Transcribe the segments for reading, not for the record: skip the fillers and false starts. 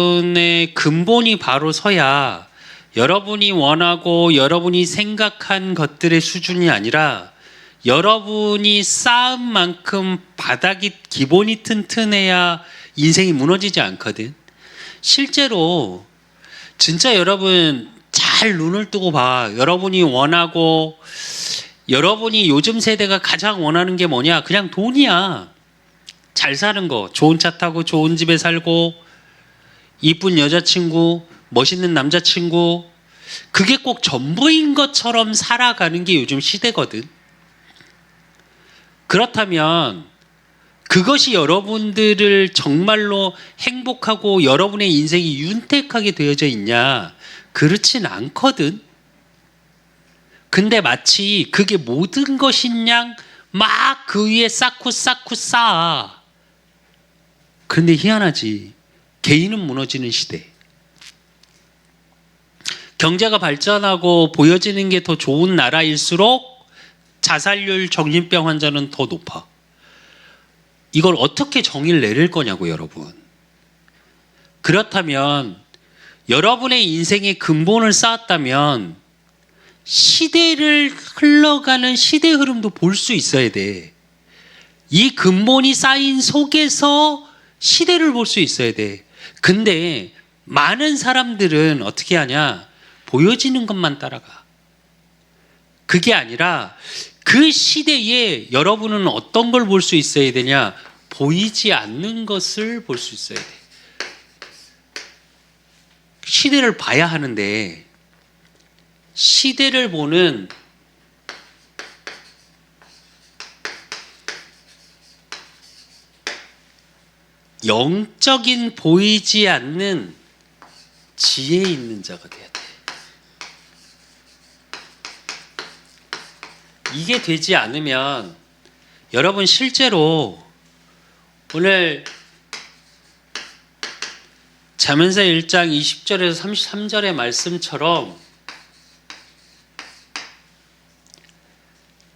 여러분의 근본이 바로 서야 여러분이 원하고 여러분이 생각한 것들의 수준이 아니라 여러분이 쌓은 만큼 바닥이 기본이 튼튼해야 인생이 무너지지 않거든. 실제로 진짜 여러분 잘 눈을 뜨고 봐. 여러분이 원하고 여러분이 요즘 세대가 가장 원하는 게 뭐냐? 그냥 돈이야. 잘 사는 거, 좋은 차 타고 좋은 집에 살고 이쁜 여자친구, 멋있는 남자친구, 그게 꼭 전부인 것처럼 살아가는 게 요즘 시대거든. 그렇다면 그것이 여러분들을 정말로 행복하고 여러분의 인생이 윤택하게 되어져 있냐? 그렇진 않거든. 근데 마치 그게 모든 것인 양 막 그 위에 쌓고 쌓아. 그런데 희한하지. 개인은 무너지는 시대. 경제가 발전하고 보여지는 게 더 좋은 나라일수록 자살률 정신병 환자는 더 높아. 이걸 어떻게 정의를 내릴 거냐고, 여러분. 그렇다면 여러분의 인생의 근본을 쌓았다면 시대를 흘러가는 시대 흐름도 볼 수 있어야 돼. 이 근본이 쌓인 속에서 시대를 볼 수 있어야 돼. 근데 많은 사람들은 어떻게 하냐? 보여지는 것만 따라가. 그게 아니라 그 시대에 여러분은 어떤 걸 볼 수 있어야 되냐? 보이지 않는 것을 볼 수 있어야 돼. 시대를 봐야 하는데 시대를 보는 영적인 보이지 않는 지혜 있는 자가 돼야 돼. 이게 되지 않으면 여러분 실제로 오늘 잠언서 1장 20절에서 33절의 말씀처럼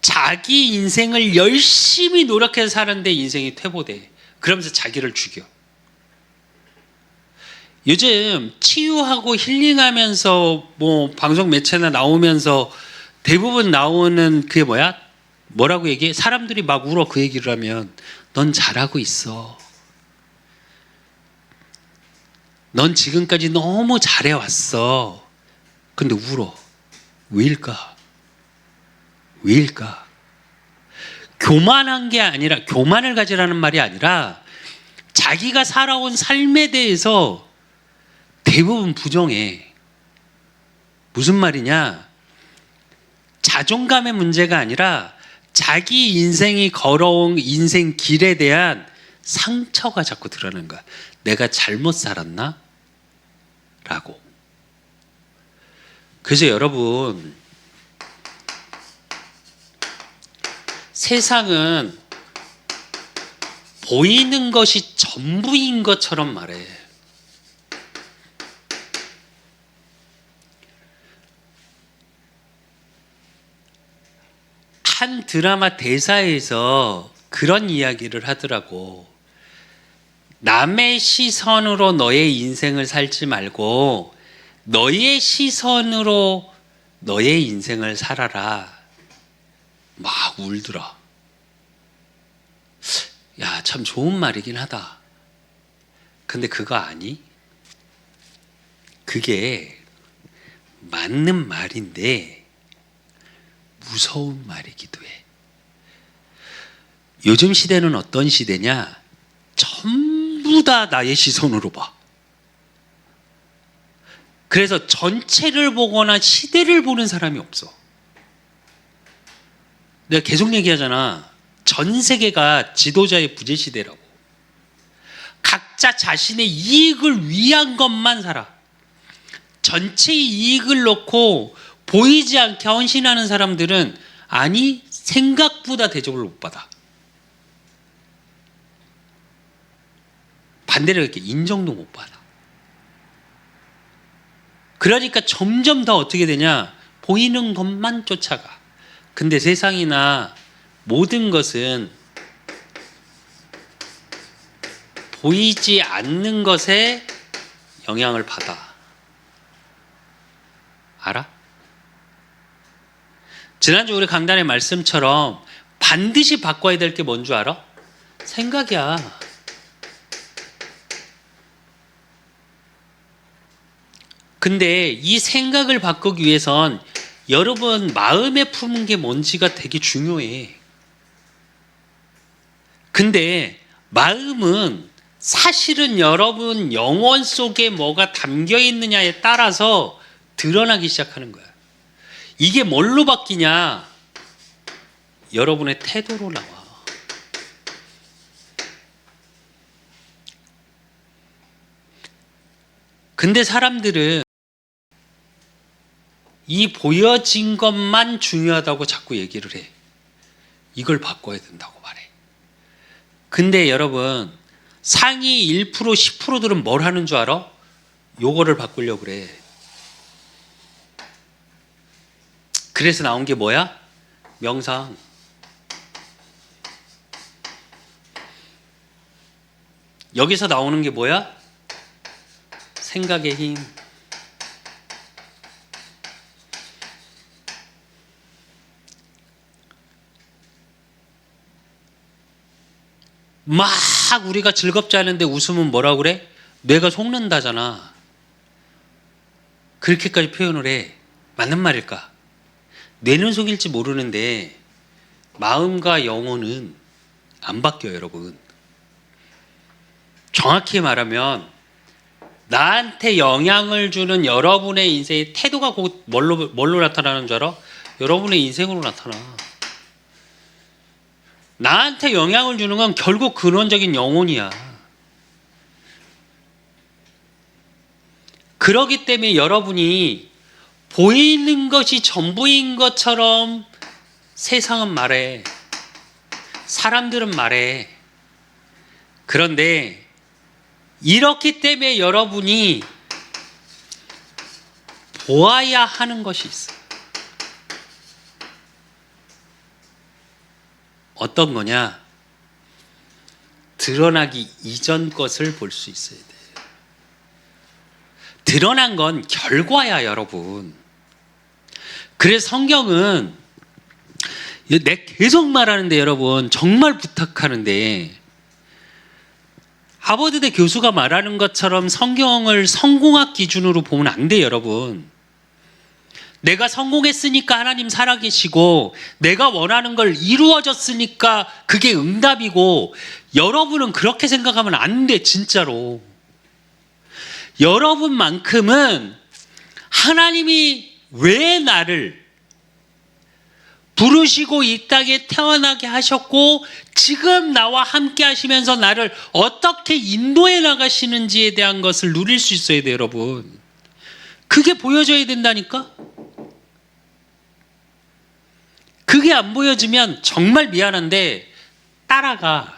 자기 인생을 열심히 노력해서 사는데 인생이 퇴보돼. 그러면서 자기를 죽여. 요즘 치유하고 힐링하면서 뭐 방송 매체나 나오면서 대부분 나오는 그게 뭐야? 뭐라고 얘기해? 사람들이 막 울어. 그 얘기를 하면 넌 잘하고 있어. 넌 지금까지 너무 잘해왔어. 근데 울어. 왜일까? 왜일까? 교만한 게 아니라, 교만을 가지라는 말이 아니라 자기가 살아온 삶에 대해서 대부분 부정해. 무슨 말이냐? 자존감의 문제가 아니라 자기 인생이 걸어온 인생 길에 대한 상처가 자꾸 드러나는 거야. 내가 잘못 살았나? 라고. 그래서 여러분, 세상은 보이는 것이 전부인 것처럼 말해. 한 드라마 대사에서 그런 이야기를 하더라고. 남의 시선으로 너의 인생을 살지 말고 너의 시선으로 너의 인생을 살아라. 막 울더라. 야, 참 좋은 말이긴 하다. 근데 그거 아니? 그게 맞는 말인데 무서운 말이기도 해. 요즘 시대는 어떤 시대냐? 전부 다 나의 시선으로 봐. 그래서 전체를 보거나 시대를 보는 사람이 없어. 내가 계속 얘기하잖아. 전 세계가 지도자의 부재 시대라고. 각자 자신의 이익을 위한 것만 살아. 전체의 이익을 놓고 보이지 않게 헌신하는 사람들은 아니 생각보다 대접을 못 받아. 반대로 이렇게 인정도 못 받아. 그러니까 점점 더 어떻게 되냐? 보이는 것만 쫓아가. 근데 세상이나 모든 것은 보이지 않는 것에 영향을 받아. 알아? 지난주 우리 강단의 말씀처럼 반드시 바꿔야 될 게 뭔 줄 알아? 생각이야. 근데 이 생각을 바꾸기 위해선 여러분 마음에 품은 게 뭔지가 되게 중요해. 근데 마음은 사실은 여러분 영혼 속에 뭐가 담겨 있느냐에 따라서 드러나기 시작하는 거야. 이게 뭘로 바뀌냐? 여러분의 태도로 나와. 근데 사람들은 이 보여진 것만 중요하다고 자꾸 얘기를 해. 이걸 바꿔야 된다고 말해. 근데 여러분 상위 1% 10%들은 뭘 하는 줄 알아? 요거를 바꾸려고 그래. 그래서 나온 게 뭐야? 명상. 여기서 나오는 게 뭐야? 생각의 힘. 막 우리가 즐겁지 않은데 웃으면 뭐라고 그래? 뇌가 속는다잖아. 그렇게까지 표현을 해. 맞는 말일까? 뇌는 속일지 모르는데 마음과 영혼은 안 바뀌어요, 여러분. 정확히 말하면 나한테 영향을 주는 여러분의 인생의 태도가 곧 뭘로 나타나는 줄 알아? 여러분의 인생으로 나타나. 나한테 영향을 주는 건 결국 근원적인 영혼이야. 그러기 때문에 여러분이 보이는 것이 전부인 것처럼 세상은 말해. 사람들은 말해. 그런데 이렇기 때문에 여러분이 보아야 하는 것이 있어. 어떤 거냐? 드러나기 이전 것을 볼 수 있어야 돼. 드러난 건 결과야, 여러분. 그래서 성경은 내 계속 말하는데 여러분 정말 부탁하는데 하버드대 교수가 말하는 것처럼 성경을 성공학 기준으로 보면 안 돼, 여러분. 내가 성공했으니까 하나님 살아계시고 내가 원하는 걸 이루어졌으니까 그게 응답이고 여러분은 그렇게 생각하면 안 돼, 진짜로. 여러분만큼은 하나님이 왜 나를 부르시고 이 땅에 태어나게 하셨고 지금 나와 함께 하시면서 나를 어떻게 인도해 나가시는지에 대한 것을 누릴 수 있어야 돼요, 여러분. 그게 보여져야 된다니까? 그게 안 보여지면 정말 미안한데 따라가.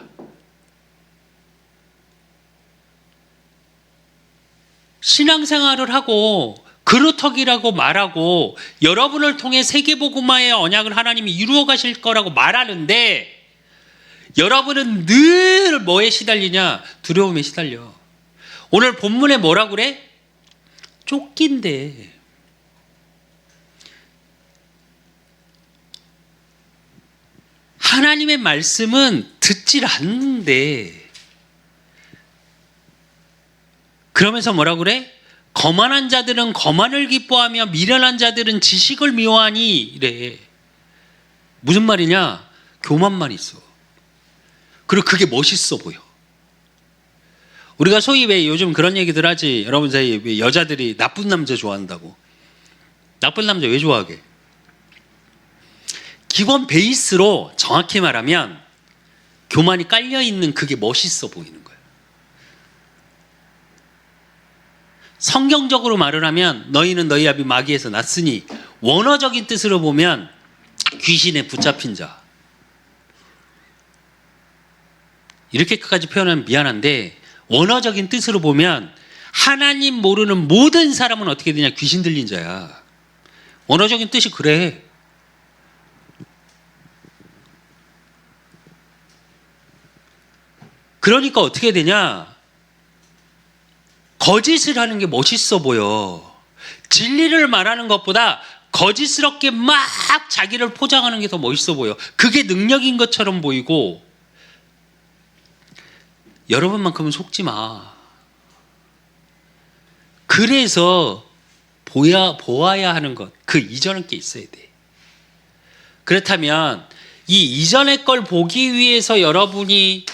신앙생활을 하고 그루터기라고 말하고 여러분을 통해 세계복음화의 언약을 하나님이 이루어 가실 거라고 말하는데 여러분은 늘 뭐에 시달리냐? 두려움에 시달려. 오늘 본문에 뭐라고 그래? 쫓긴대. 하나님의 말씀은 듣질 않는데 그러면서 뭐라고 그래? 거만한 자들은 거만을 기뻐하며 미련한 자들은 지식을 미워하니 이래. 무슨 말이냐? 교만만 있어. 그리고 그게 멋있어 보여. 우리가 소위 왜 요즘 그런 얘기들 하지? 여러분 사이에 왜 여자들이 나쁜 남자 좋아한다고. 나쁜 남자 왜 좋아하게? 기본 베이스로 정확히 말하면 교만이 깔려있는 그게 멋있어 보이는 거예요. 성경적으로 말을 하면 너희는 너희 아비 마귀에서 났으니 원어적인 뜻으로 보면 귀신에 붙잡힌 자. 이렇게까지 표현하면 미안한데 원어적인 뜻으로 보면 하나님 모르는 모든 사람은 어떻게 되냐? 귀신 들린 자야. 원어적인 뜻이 그래. 그러니까 어떻게 되냐? 거짓을 하는 게 멋있어 보여. 진리를 말하는 것보다 거짓스럽게 막 자기를 포장하는 게 더 멋있어 보여. 그게 능력인 것처럼 보이고, 여러분만큼은 속지 마. 그래서 보아야 하는 것, 그 이전의 게 있어야 돼. 그렇다면 이 이전의 걸 보기 위해서 여러분이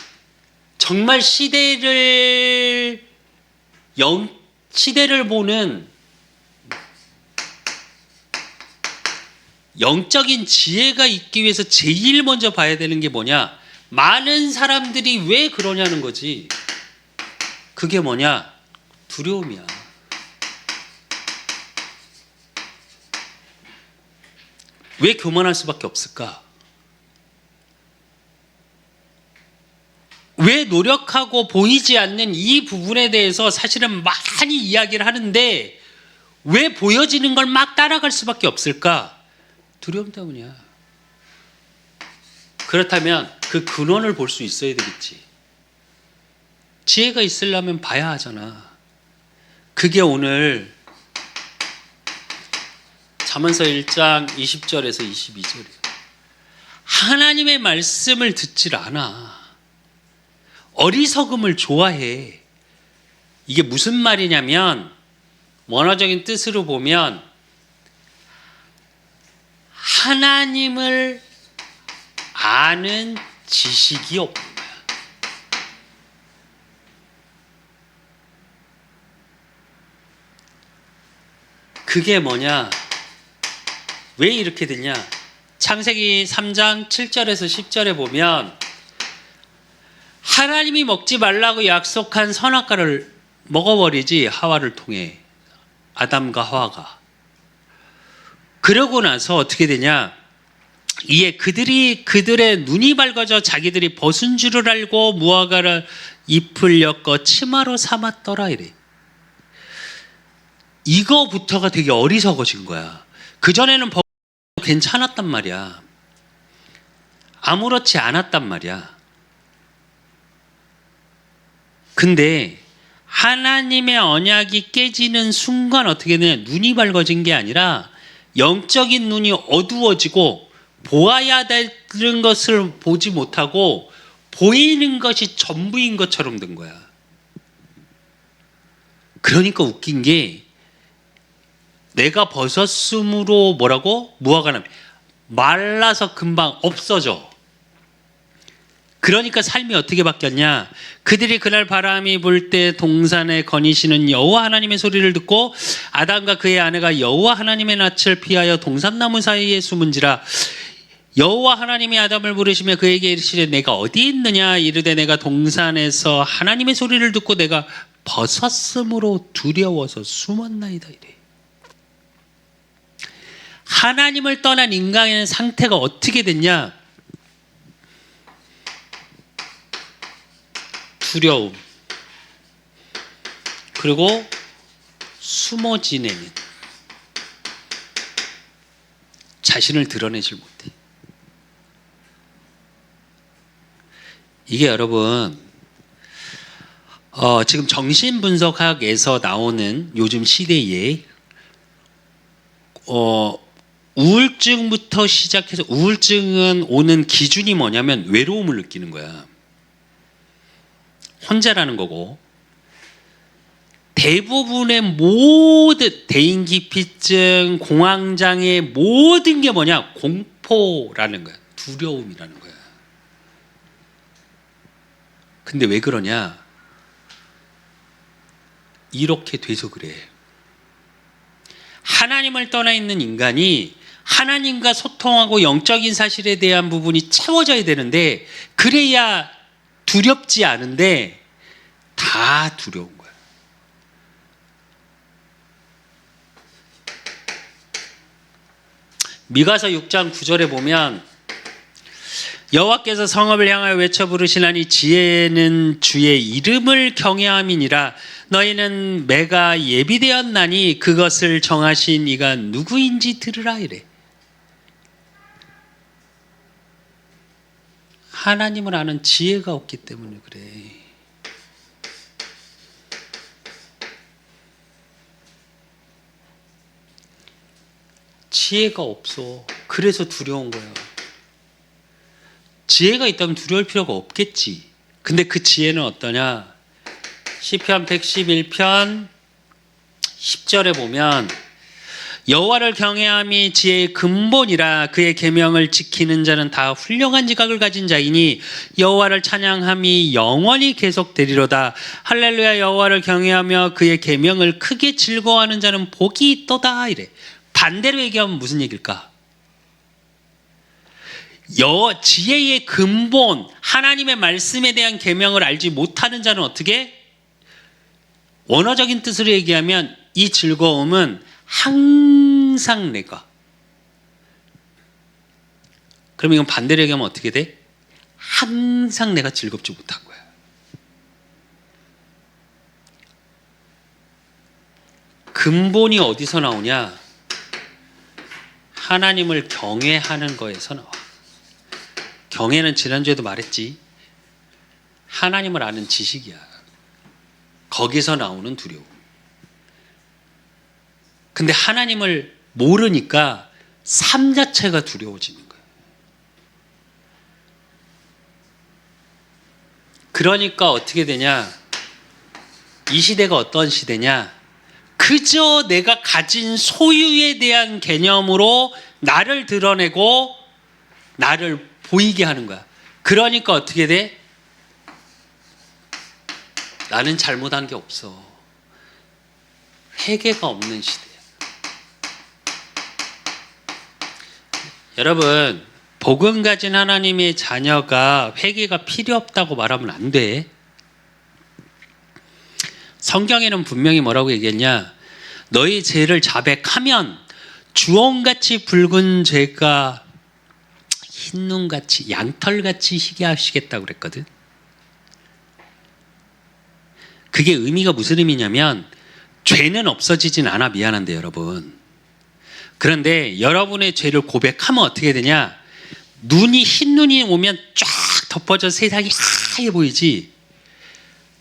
정말 시대를 보는 영적인 지혜가 있기 위해서 제일 먼저 봐야 되는 게 뭐냐? 많은 사람들이 왜 그러냐는 거지. 그게 뭐냐? 두려움이야. 왜 교만할 수밖에 없을까? 왜 노력하고 보이지 않는 이 부분에 대해서 사실은 많이 이야기를 하는데 왜 보여지는 걸 막 따라갈 수밖에 없을까? 두려움 때문이야. 그렇다면 그 근원을 볼 수 있어야 되겠지. 지혜가 있으려면 봐야 하잖아. 그게 오늘 잠언서 1장 20절에서 22절이에요. 하나님의 말씀을 듣질 않아. 어리석음을 좋아해. 이게 무슨 말이냐면 원어적인 뜻으로 보면 하나님을 아는 지식이 없는 거야. 그게 뭐냐? 왜 이렇게 되냐? 창세기 3장 7절에서 10절에 보면 하나님이 먹지 말라고 약속한 선악과를 먹어버리지, 하와를 통해. 아담과 하와가. 그러고 나서 어떻게 되냐? 이에 그들의 눈이 밝아져 자기들이 벗은 줄을 알고 무화과를 잎을 엮어 치마로 삼았더라 이래. 이거부터가 되게 어리석어진 거야. 그전에는 괜찮았단 말이야. 아무렇지 않았단 말이야. 근데 하나님의 언약이 깨지는 순간 어떻게 되냐? 눈이 밝아진 게 아니라 영적인 눈이 어두워지고 보아야 되는 것을 보지 못하고 보이는 것이 전부인 것처럼 된 거야. 그러니까 웃긴 게 내가 벗었으므로 뭐라고? 무화과나무 말라서 금방 없어져. 그러니까 삶이 어떻게 바뀌었냐? 그들이 그날 바람이 불 때 동산에 거니시는 여호와 하나님의 소리를 듣고 아담과 그의 아내가 여호와 하나님의 낯을 피하여 동산나무 사이에 숨은지라. 여호와 하나님이 아담을 부르시며 그에게 이르시되 내가 어디 있느냐? 이르되 내가 동산에서 하나님의 소리를 듣고 내가 벗었으므로 두려워서 숨었나이다 이래. 하나님을 떠난 인간의 상태가 어떻게 됐냐? 두려움, 그리고 숨어 지내는, 자신을 드러내질 못해. 이게 여러분 지금 정신분석학에서 나오는 요즘 시대에 우울증부터 시작해서, 우울증은 오는 기준이 뭐냐면 외로움을 느끼는 거야. 혼자라는 거고, 대부분의 모든 대인기피증, 공황장애 모든 게 뭐냐? 공포라는 거야. 두려움이라는 거야. 근데 왜 그러냐? 이렇게 돼서 그래. 하나님을 떠나 있는 인간이 하나님과 소통하고 영적인 사실에 대한 부분이 채워져야 되는데, 그래야 두렵지 않은데 다 두려운 거야. 미가서 6장 9절에 보면 여호와께서 성읍을 향하여 외쳐 부르시나니 지혜는 주의 이름을 경외함이니라. 너희는 매가 예비되었나니 그것을 정하신 이가 누구인지 들으라 이래. 하나님을 아는 지혜가 없기 때문에 그래. 지혜가 없어. 그래서 두려운 거야. 지혜가 있다면 두려울 필요가 없겠지. 근데 그 지혜는 어떠냐? 시편 111편 10절에 보면 여호와를 경외함이 지혜의 근본이라 그의 계명을 지키는 자는 다 훌륭한 지각을 가진 자이니 여호와를 찬양함이 영원히 계속되리로다. 할렐루야. 여호와를 경외하며 그의 계명을 크게 즐거워하는 자는 복이 있도다. 이래. 반대로 얘기하면 무슨 얘기일까? 지혜의 근본, 하나님의 말씀에 대한 계명을 알지 못하는 자는 어떻게? 원어적인 뜻으로 얘기하면 이 즐거움은 항상 내가. 그럼 이건 반대로 얘기하면 어떻게 돼? 항상 내가 즐겁지 못한 거야. 근본이 어디서 나오냐? 하나님을 경외하는 거에서 나와. 경외는 지난주에도 말했지. 하나님을 아는 지식이야. 거기서 나오는 두려움. 근데 하나님을 모르니까 삶 자체가 두려워지는 거예요. 그러니까 어떻게 되냐? 이 시대가 어떤 시대냐? 그저 내가 가진 소유에 대한 개념으로 나를 드러내고 나를 보이게 하는 거야. 그러니까 어떻게 돼? 나는 잘못한 게 없어. 회개가 없는 시대야. 여러분, 복음 가진 하나님의 자녀가 회개가 필요 없다고 말하면 안 돼. 성경에는 분명히 뭐라고 얘기했냐? 너희 죄를 자백하면 주홍같이 붉은 죄가 흰눈같이 양털같이 희게 하시겠다고 그랬거든. 그게 의미가 무슨 의미냐면 죄는 없어지진 않아. 미안한데 여러분. 그런데 여러분의 죄를 고백하면 어떻게 되냐? 눈이 흰눈이 오면 쫙 덮어져 세상이 하얘 보이지.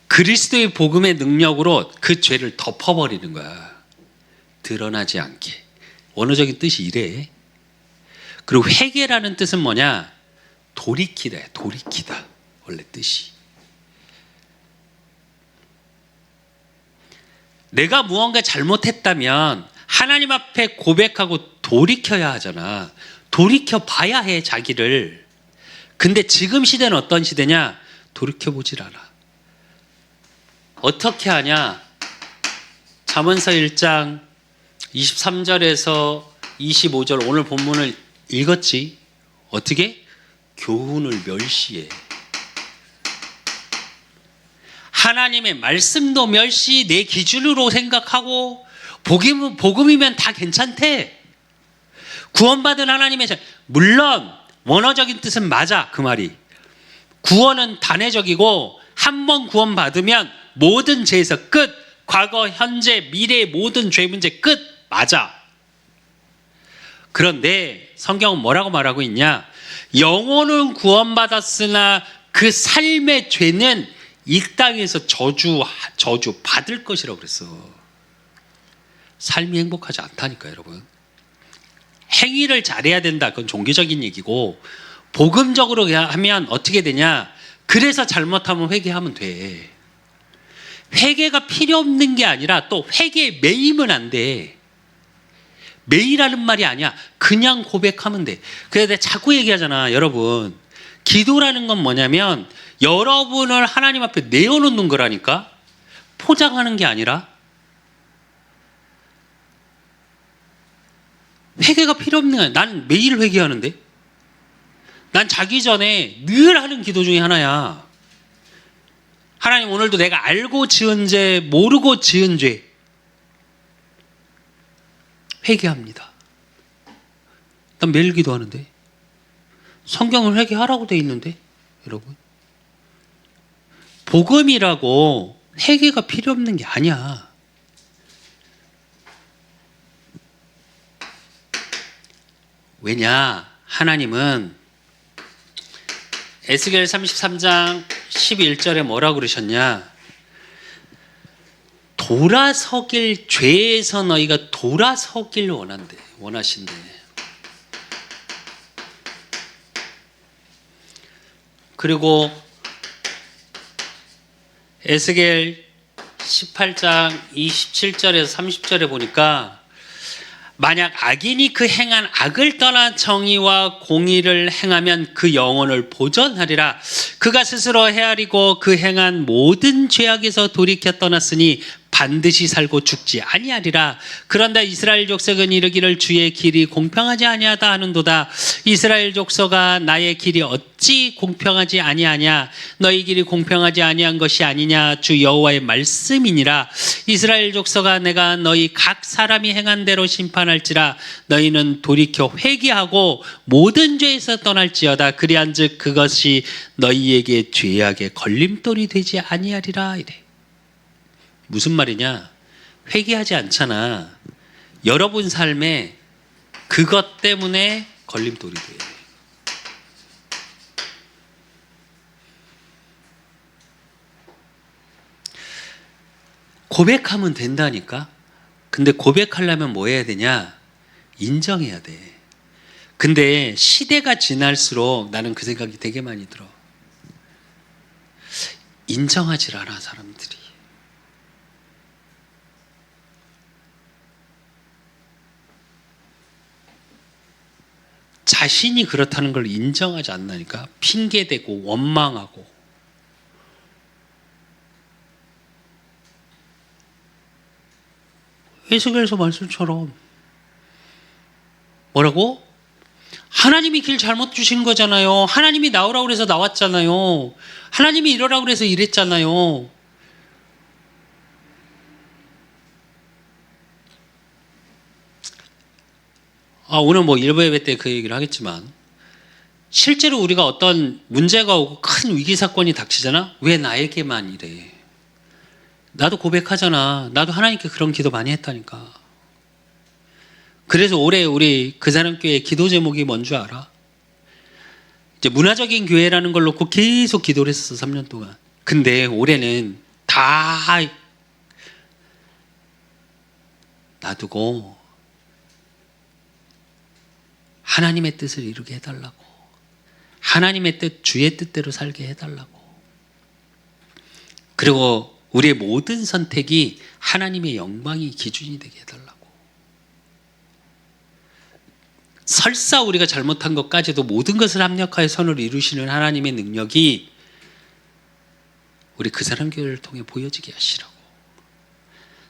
그리스도의 복음의 능력으로 그 죄를 덮어버리는 거야. 드러나지 않게. 원어적인 뜻이 이래. 그리고 회개라는 뜻은 뭐냐? 돌이키다. 돌이키다. 원래 뜻이. 내가 무언가 잘못했다면 하나님 앞에 고백하고 돌이켜야 하잖아. 돌이켜 봐야 해, 자기를. 근데 지금 시대는 어떤 시대냐? 돌이켜보질 않아. 어떻게 하냐? 잠언서 1장 23절에서 25절 오늘 본문을 읽었지? 어떻게? 교훈을 멸시해. 하나님의 말씀도 멸시, 내 기준으로 생각하고 복음이면 다 괜찮대. 구원받은 하나님의 물론 원어적인 뜻은 맞아. 그 말이. 구원은 단회적이고 한 번 구원받으면 모든 죄에서 끝. 과거, 현재, 미래의 모든 죄 문제 끝. 맞아. 그런데 성경은 뭐라고 말하고 있냐? 영혼은 구원받았으나 그 삶의 죄는 이 땅에서 저주 받을 것이라고 그랬어. 삶이 행복하지 않다니까 여러분. 행위를 잘해야 된다. 그건 종교적인 얘기고 복음적으로 하면 어떻게 되냐? 그래서 잘못하면 회개하면 돼. 회개가 필요 없는 게 아니라 또 회개에 매이면 안 돼. 매이라는 말이 아니야. 그냥 고백하면 돼. 그래서 내가 자꾸 얘기하잖아. 여러분, 기도라는 건 뭐냐면 여러분을 하나님 앞에 내어놓는 거라니까. 포장하는 게 아니라. 회개가 필요 없는 거야. 난 매일 회개하는데. 난 자기 전에 늘 하는 기도 중에 하나야. 하나님, 오늘도 내가 알고 지은 죄, 모르고 지은 죄 회개합니다. 난 매일 기도하는데. 성경을 회개하라고 돼 있는데 여러분. 복음이라고 회개가 필요 없는 게 아니야. 왜냐? 하나님은 에스겔 33장 11절에 뭐라고 그러셨냐? 돌아서길, 죄에서 너희가 돌아서길 원하신대. 그리고 에스겔 18장 27절에서 30절에 보니까 만약 악인이 그 행한 악을 떠나 정의와 공의를 행하면 그 영혼을 보전하리라. 그가 스스로 헤아리고 그 행한 모든 죄악에서 돌이켜 떠났으니 반드시 살고 죽지 아니하리라. 그런데 이스라엘 족속은 이르기를 주의 길이 공평하지 아니하다 하는도다. 이스라엘 족속아 나의 길이 어찌 공평하지 아니하냐. 너희 길이 공평하지 아니한 것이 아니냐. 주 여호와의 말씀이니라. 이스라엘 족속아 내가 너희 각 사람이 행한 대로 심판할지라. 너희는 돌이켜 회개하고 모든 죄에서 떠날지어다. 그리한즉 그것이 너희에게 죄악의 걸림돌이 되지 아니하리라. 이래. 무슨 말이냐? 회개하지 않잖아. 여러분 삶에 그것 때문에 걸림돌이 돼. 고백하면 된다니까? 근데 고백하려면 뭐 해야 되냐? 인정해야 돼. 근데 시대가 지날수록 나는 그 생각이 되게 많이 들어. 인정하질 않아, 사람들이. 자신이 그렇다는 걸 인정하지 않나니까 핑계대고 원망하고. 에스겔서 말씀처럼 뭐라고? 하나님이 길 잘못 주신 거잖아요. 하나님이 나오라고 그래서 나왔잖아요. 하나님이 이러라고 그래서 이랬잖아요. 오늘 뭐 일부 예배 때 그 얘기를 하겠지만 실제로 우리가 어떤 문제가 오고 큰 위기 사건이 닥치잖아. 왜 나에게만 이래? 나도 고백하잖아. 나도 하나님께 그런 기도 많이 했다니까. 그래서 올해 우리 그 사람 교회 기도 제목이 뭔 줄 알아? 이제 문화적인 교회라는 걸 놓고 계속 기도를 했었어, 3년 동안. 근데 올해는 다 놔두고 하나님의 뜻을 이루게 해달라고. 하나님의 뜻, 주의 뜻대로 살게 해달라고. 그리고 우리의 모든 선택이 하나님의 영광이 기준이 되게 해달라고. 설사 우리가 잘못한 것까지도 모든 것을 합력하여 선을 이루시는 하나님의 능력이 우리 그 사람 교회를 통해 보여지게 하시라고.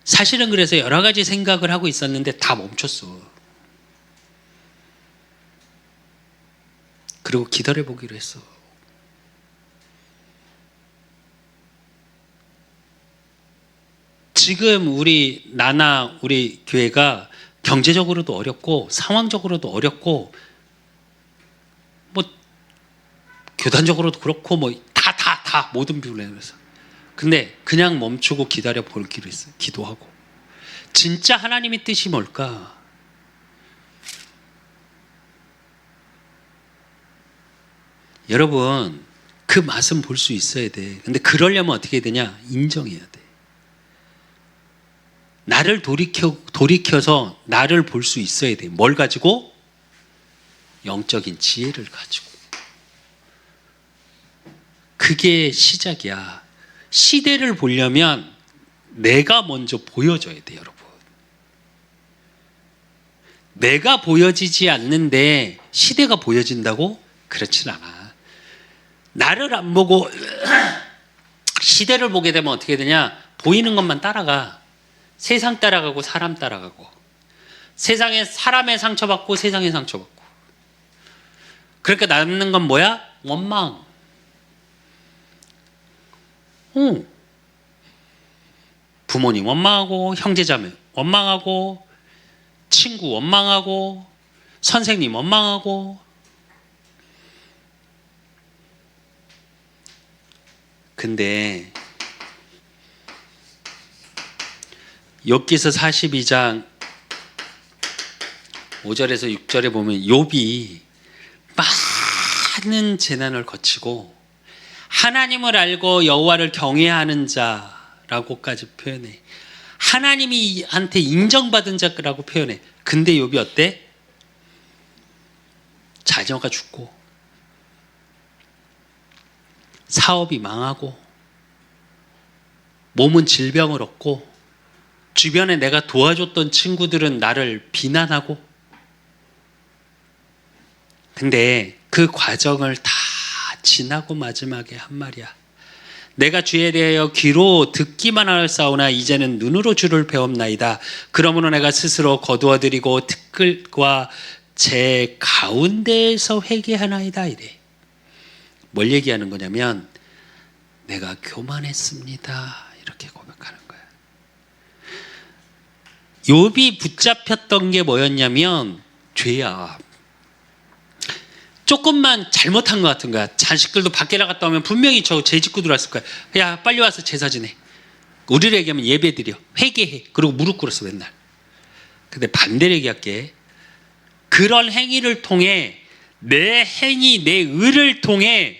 사실은 그래서 여러 가지 생각을 하고 있었는데 다 멈췄어. 그리고 기다려보기로 했어. 지금 우리 교회가 경제적으로도 어렵고 상황적으로도 어렵고 뭐 교단적으로도 그렇고 뭐 다 모든 비율에서. 근데 그냥 멈추고 기다려 보기로 했어. 기도하고. 진짜 하나님의 뜻이 뭘까? 여러분, 그 맛은 볼 수 있어야 돼. 근데 그러려면 어떻게 해야 되냐? 인정해야 돼. 나를 돌이켜서 나를 볼 수 있어야 돼. 뭘 가지고? 영적인 지혜를 가지고. 그게 시작이야. 시대를 보려면 내가 먼저 보여줘야 돼, 여러분. 내가 보여지지 않는데 시대가 보여진다고? 그렇진 않아. 나를 안 보고 시대를 보게 되면 어떻게 되냐? 보이는 것만 따라가. 세상 따라가고 사람 따라가고. 세상에 사람의 상처받고 세상의 상처받고. 그러니까 남는 건 뭐야? 원망. 부모님 원망하고, 형제자매 원망하고, 친구 원망하고, 선생님 원망하고. 근데 욥기서 42장 5절에서 6절에 보면 욥이 많은 재난을 거치고 하나님을 알고 여호와를 경외하는 자라고까지 표현해. 하나님이 한테 인정받은 자라고 표현해. 근데 욥이 어때? 자녀가 죽고 사업이 망하고 몸은 질병을 얻고 주변에 내가 도와줬던 친구들은 나를 비난하고, 근데 그 과정을 다 지나고 마지막에 한 말이야. 내가 주에 대하여 귀로 듣기만 하였사오나 이제는 눈으로 주를 배웁나이다. 그러므로 내가 스스로 거두어드리고 티끌과 제 가운데에서 회개하나이다 이래. 뭘 얘기하는 거냐면 내가 교만했습니다 이렇게 고백하는 거야. 욥이 붙잡혔던 게 뭐였냐면 죄야. 조금만 잘못한 것 같은 거야. 자식들도 밖에 나갔다 오면 분명히 저 제 집구 들어왔을 거야. 야 빨리 와서 제사 지내. 우리를 얘기하면 예배 드려. 회개해. 그리고 무릎 꿇었어 맨날. 근데 반대로 얘기할게. 그런 행위를 통해 내 행위, 내 의를 통해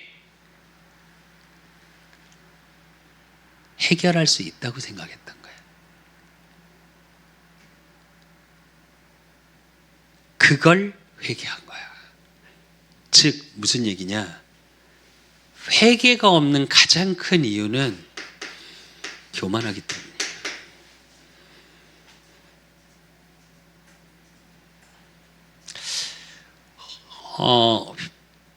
해결할 수 있다고 생각했던 거야. 그걸 회개한 거야. 즉 무슨 얘기냐? 회개가 없는 가장 큰 이유는 교만하기 때문이에요.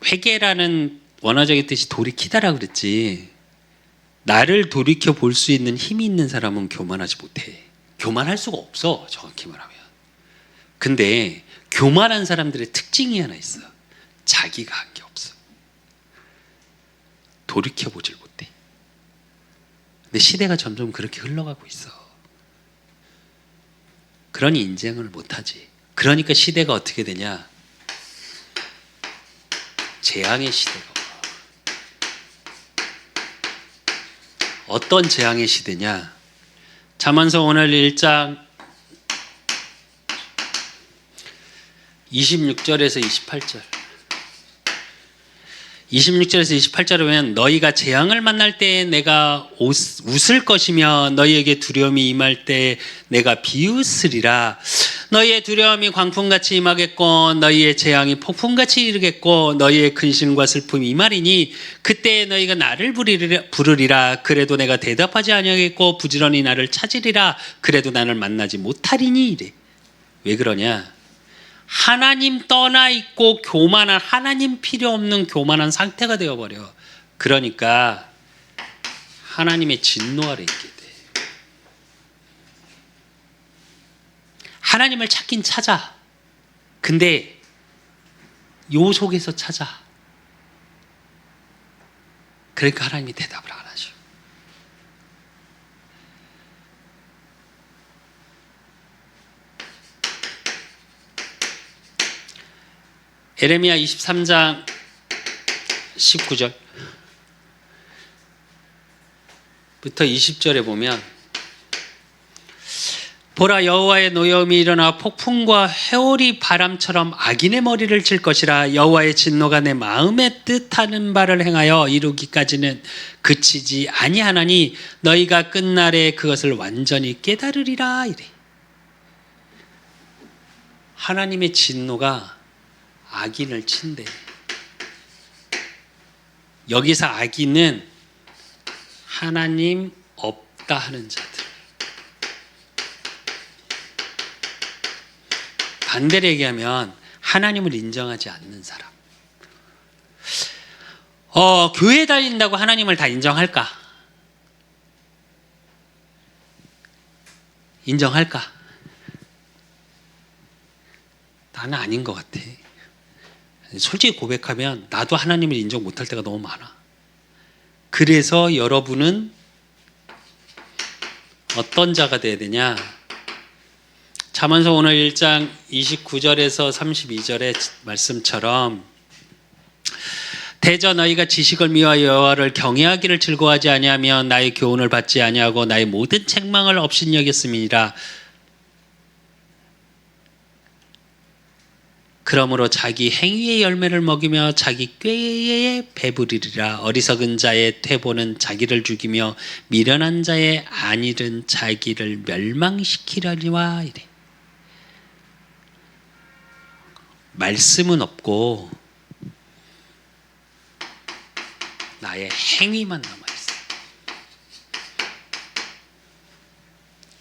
회개라는 원어적인 뜻이 돌이키다라고 그랬지. 나를 돌이켜 볼 수 있는 힘이 있는 사람은 교만하지 못해. 교만할 수가 없어, 정확히 말하면. 근데 교만한 사람들의 특징이 하나 있어. 자기가 한 게 없어. 돌이켜 보질 못해. 근데 시대가 점점 그렇게 흘러가고 있어. 그러니 인정을 못하지. 그러니까 시대가 어떻게 되냐? 재앙의 시대가 와. 어떤 재앙의 시대냐? 잠언서 오늘 1장 26절에서 28절. 26절에서 28절에 보면 너희가 재앙을 만날 때 내가 웃을 것이며 너희에게 두려움이 임할 때 내가 비웃으리라. 너희의 두려움이 광풍같이 임하겠고 너희의 재앙이 폭풍같이 이르겠고 너희의 근심과 슬픔이 임하리니 그때 너희가 나를 부르리라. 그래도 내가 대답하지 아니하겠고 부지런히 나를 찾으리라. 그래도 나를 만나지 못하리니 이래. 왜 그러냐? 하나님 떠나 있고 교만한, 하나님 필요 없는 교만한 상태가 되어버려. 그러니까 하나님의 진노 아래 있게 돼. 하나님을 찾긴 찾아. 근데 요 속에서 찾아. 그러니까 하나님이 대답을 안 하죠. 에레미야 23장 19절부터 20절에 보면 보라 여호와의 노여움이 일어나 폭풍과 회오리 바람처럼 악인의 머리를 칠 것이라. 여호와의 진노가 내 마음에 뜻하는 바를 행하여 이루기까지는 그치지 아니하나니 너희가 끝날에 그것을 완전히 깨달으리라 이래. 하나님의 진노가 악인을 친대. 여기서 악인은 하나님 없다 하는 자들. 반대로 얘기하면 하나님을 인정하지 않는 사람. 교회 다닌다고 하나님을 다 인정할까? 인정할까? 나는 아닌 것 같아. 솔직히 고백하면 나도 하나님을 인정 못할 때가 너무 많아. 그래서 여러분은 어떤 자가 돼야 되냐? 잠언서 오늘 1장 29절에서 32절의 말씀처럼 대저 너희가 지식을 미워하여 여호와를 경외하기를 즐거워하지 아니하며 나의 교훈을 받지 아니하고 나의 모든 책망을 업신여겼음이니라. 그러므로 자기 행위의 열매를 먹이며 자기 꾀에 배부리리라. 어리석은 자의 퇴보는 자기를 죽이며 미련한 자의 안일은 자기를 멸망시키려니와 이래. 말씀은 없고 나의 행위만 남아있어.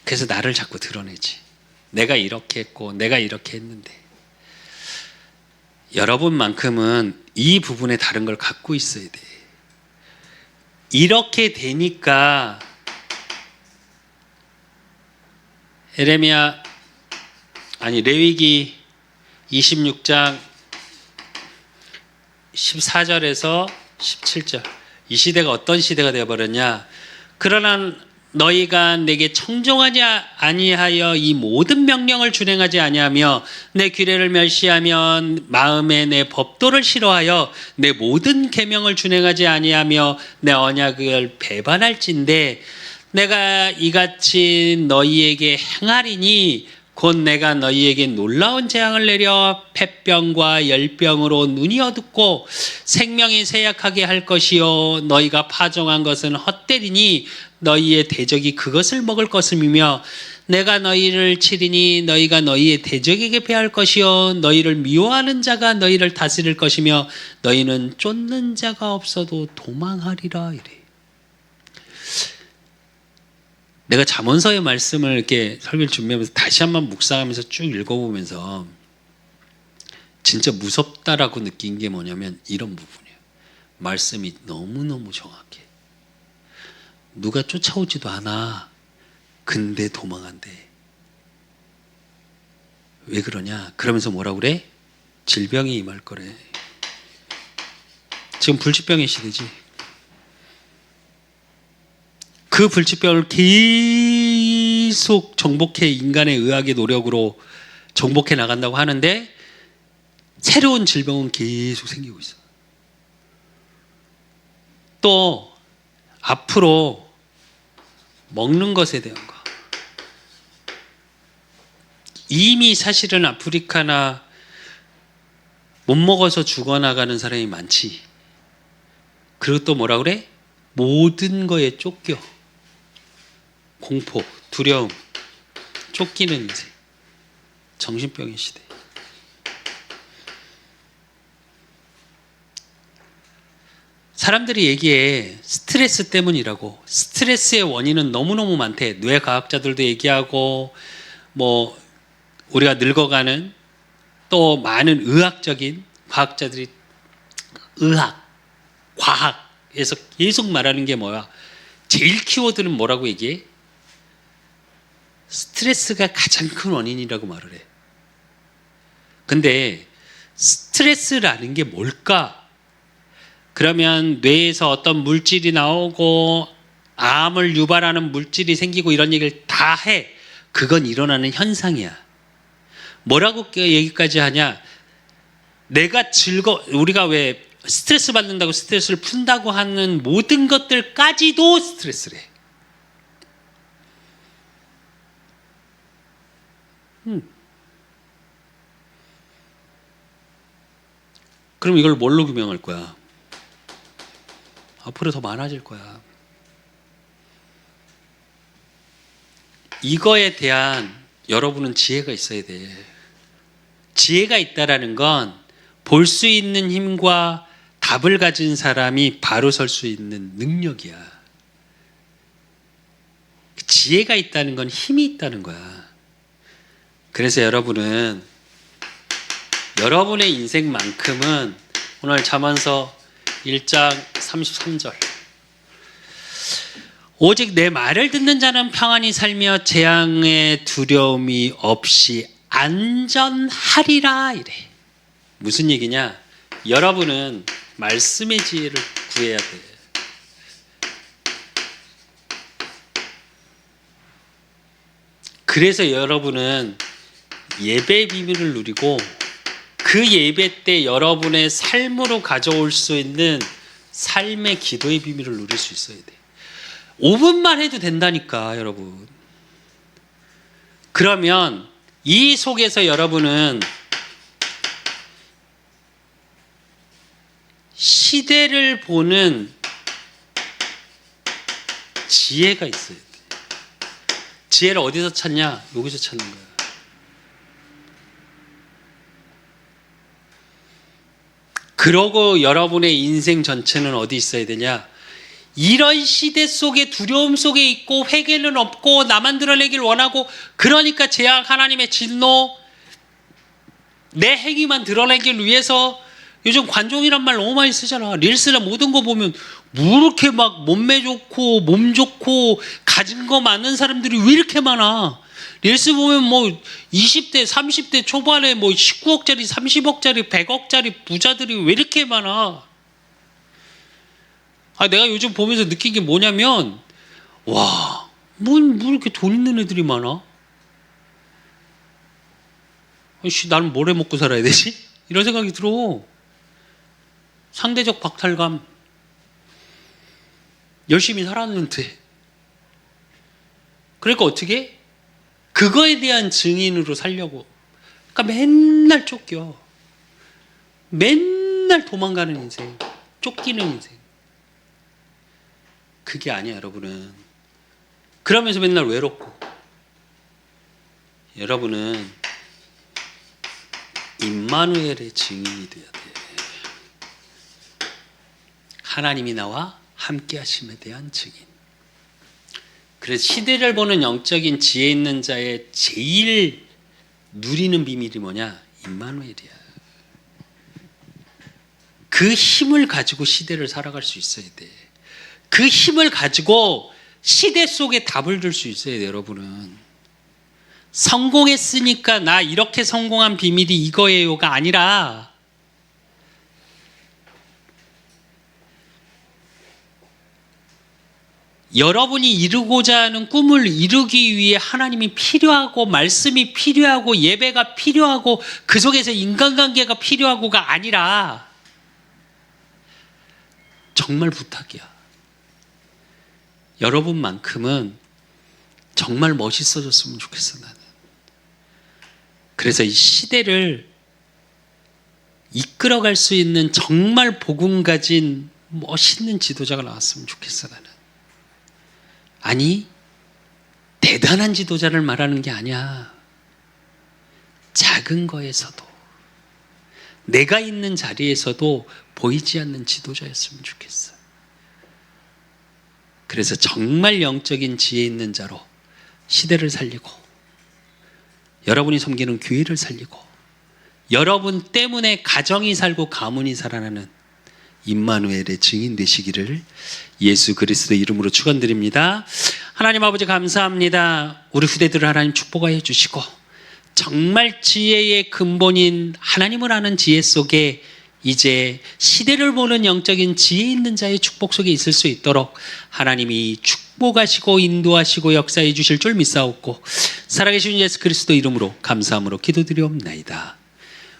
그래서 나를 자꾸 드러내지. 내가 이렇게 했고 내가 이렇게 했는데. 여러분만큼은 이 부분에 다른 걸 갖고 있어야 돼. 이렇게 되니까 레위기 26장 14절에서 17절, 이 시대가 어떤 시대가 되어버렸냐. 그러나 너희가 내게 청종하지 아니하여 이 모든 명령을 준행하지 아니하며 내 규례를 멸시하며 마음에 내 법도를 싫어하여 내 모든 계명을 준행하지 아니하며 내 언약을 배반할진대 내가 이같이 너희에게 행하리니 곧 내가 너희에게 놀라운 재앙을 내려 폐병과 열병으로 눈이 어둡고 생명이 쇠약하게 할 것이요 너희가 파종한 것은 헛되리니 너희의 대적이 그것을 먹을 것임이며 내가 너희를 치리니 너희가 너희의 대적에게 패할 것이요 너희를 미워하는 자가 너희를 다스릴 것이며 너희는 쫓는 자가 없어도 도망하리라. 이래. 내가 잠언서의 말씀을 이렇게 설교를 준비하면서 다시 한번 묵상하면서 쭉 읽어보면서 진짜 무섭다라고 느낀 게 뭐냐면 이런 부분이에요. 말씀이 너무너무 정확해. 누가 쫓아오지도 않아. 근데 도망한대. 왜 그러냐? 그러면서 뭐라고 그래? 질병이 임할 거래. 지금 불치병의 시대지. 그 불치병을 계속 정복해 인간의 의학의 노력으로 정복해 나간다고 하는데 새로운 질병은 계속 생기고 있어. 또 앞으로 먹는 것에 대한 거. 이미 사실은 아프리카나 못 먹어서 죽어나가는 사람이 많지. 그리고 또 뭐라 그래? 모든 거에 쫓겨. 공포, 두려움, 쫓기는 인생. 정신병의 시대. 사람들이 얘기해 스트레스 때문이라고. 스트레스의 원인은 너무너무 많대. 뇌과학자들도 얘기하고 뭐 우리가 늙어가는 또 많은 의학적인 과학자들이 의학, 과학에서 계속 말하는 게 뭐야? 제일 키워드는 뭐라고 얘기해? 스트레스가 가장 큰 원인이라고 말을 해. 근데 스트레스라는 게 뭘까? 그러면 뇌에서 어떤 물질이 나오고 암을 유발하는 물질이 생기고 이런 얘기를 다 해. 그건 일어나는 현상이야. 뭐라고 얘기까지 하냐? 내가 우리가 왜 스트레스 받는다고 스트레스를 푼다고 하는 모든 것들까지도 스트레스래. 그럼 이걸 뭘로 규명할 거야? 앞으로 더 많아질 거야. 이거에 대한 여러분은 지혜가 있어야 돼. 지혜가 있다라는 건 볼 수 있는 힘과 답을 가진 사람이 바로 설 수 있는 능력이야. 지혜가 있다는 건 힘이 있다는 거야. 그래서 여러분은 여러분의 인생만큼은 오늘 잠언서 1장 33절 오직 내 말을 듣는 자는 평안히 살며 재앙의 두려움이 없이 안전하리라. 이래. 무슨 얘기냐? 여러분은 말씀의 지혜를 구해야 돼. 그래서 여러분은 예배의 비밀을 누리고 그 예배 때 여러분의 삶으로 가져올 수 있는 삶의 기도의 비밀을 누릴 수 있어야 돼. 5분만 해도 된다니까, 여러분. 그러면 이 속에서 여러분은 시대를 보는 지혜가 있어야 돼. 지혜를 어디서 찾냐? 여기서 찾는 거야. 그러고 여러분의 인생 전체는 어디 있어야 되냐? 이런 시대 속에 두려움 속에 있고 회개는 없고 나만 드러내길 원하고 그러니까 제약 하나님의 진노 내 행위만 드러내길 위해서 요즘 관종이란 말 너무 많이 쓰잖아. 릴스나 모든 거 보면 뭐 이렇게 막 몸매 좋고 몸 좋고 가진 거 많은 사람들이 왜 이렇게 많아. 릴스 보면 뭐 20대 30대 초반에 뭐 19억짜리 30억짜리 100억짜리 부자들이 왜 이렇게 많아. 내가 요즘 보면서 느낀 게 뭐냐면 와, 뭐 이렇게 돈 있는 애들이 많아? 나는 뭘 해 먹고 살아야 되지? 이런 생각이 들어. 상대적 박탈감. 열심히 살았는데. 그러니까 어떻게? 그거에 대한 증인으로 살려고. 그러니까 맨날 쫓겨. 맨날 도망가는 인생. 쫓기는 인생. 그게 아니야, 여러분은. 그러면서 맨날 외롭고. 여러분은 임마누엘의 증인이 돼야 돼. 하나님이 나와 함께 하심에 대한 증인. 그래서 시대를 보는 영적인 지혜 있는 자의 제일 누리는 비밀이 뭐냐? 임마누엘이야. 그 힘을 가지고 시대를 살아갈 수 있어야 돼. 그 힘을 가지고 시대 속에 답을 줄 수 있어야 돼, 여러분은. 성공했으니까 나 이렇게 성공한 비밀이 이거예요가 아니라 여러분이 이루고자 하는 꿈을 이루기 위해 하나님이 필요하고 말씀이 필요하고 예배가 필요하고 그 속에서 인간관계가 필요하고가 아니라 정말 부탁이야. 여러분만큼은 정말 멋있어졌으면 좋겠어, 나는. 그래서 이 시대를 이끌어갈 수 있는 정말 복음 가진 멋있는 지도자가 나왔으면 좋겠어, 나는. 아니, 대단한 지도자를 말하는 게 아니야. 작은 거에서도, 내가 있는 자리에서도 보이지 않는 지도자였으면 좋겠어. 그래서 정말 영적인 지혜 있는 자로 시대를 살리고, 여러분이 섬기는 교회를 살리고, 여러분 때문에 가정이 살고 가문이 살아나는 임마누엘의 증인 되시기를 예수 그리스도 이름으로 축원드립니다. 하나님 아버지 감사합니다. 우리 후대들을 하나님 축복하여 주시고 정말 지혜의 근본인 하나님을 아는 지혜 속에 이제 시대를 보는 영적인 지혜 있는 자의 축복 속에 있을 수 있도록 하나님이 축복하시고 인도하시고 역사해 주실 줄 믿사옵고 살아계신 예수 그리스도 이름으로 감사함으로 기도드리옵나이다.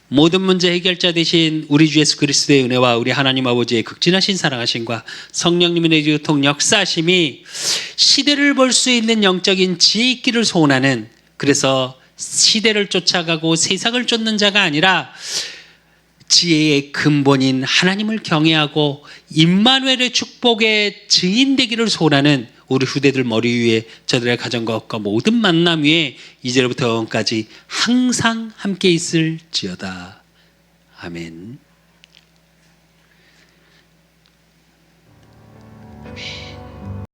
모든 문제 해결자 되신 우리 주 예수 그리스도의 은혜와 우리 하나님 아버지의 극진하신 사랑하심과 성령님의 내주통 역사하심이 시대를 볼 수 있는 영적인 지혜 있기를 소원하는, 그래서 시대를 쫓아가고 세상을 쫓는 자가 아니라 지혜의 근본인 하나님을 경외하고 임마누엘의 축복의 증인 되기를 소원하는 우리 후대들 머리 위에 저들의 가정과 업과 모든 만남 위에 이제로부터 영원까지 항상 함께 있을지어다. 아멘. 아멘.